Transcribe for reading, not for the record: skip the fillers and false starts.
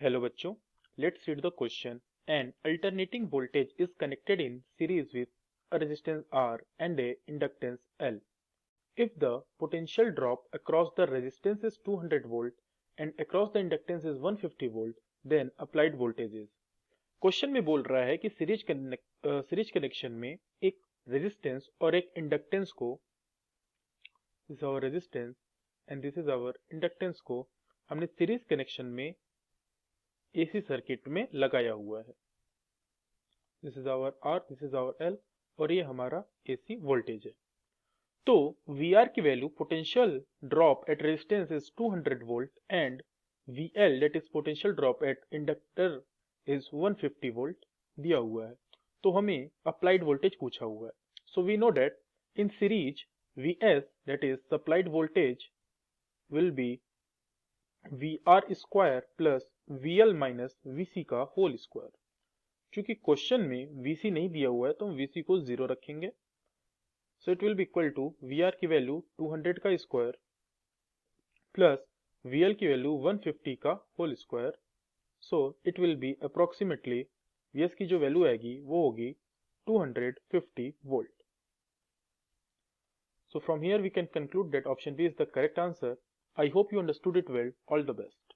Hello बच्चों, let's read the question. An alternating voltage is connected in series with a resistance R and a inductance L. If the potential drop across the resistance is 200 volt and across the inductance is 150 volt, then applied voltage is. Question में बोल रहा है कि series connection में एक resistance और एक inductance को, this is our resistance and this is our inductance को हमने सीरीज कनेक्शन में एसी सर्किट में लगाया हुआ है। This is our R, this is our L और ये हमारा एसी वोल्टेज है। तो वी आर की value potential drop at resistance is 200 volt and V L that is potential drop at inductor is 150 volt दिया हुआ है। तो हमें अप्लाइड वोल्टेज पूछा हुआ है। So we know that in series V S that is supplied voltage will be V R square plus V L minus V C का whole square. क्योंकि क्वेश्चन में वीसी नहीं दिया हुआ है तो हम वीसी को 0 रखेंगे। So it will be equal to V R की वैल्यू 200 का स्क्वायर प्लस वी एल की वैल्यू 150 का whole square. So it will be approximately V S की जो वैल्यू आएगी वो होगी 250 volt. So from here we can conclude that option B is the correct answer. I hope you understood it well. All the best.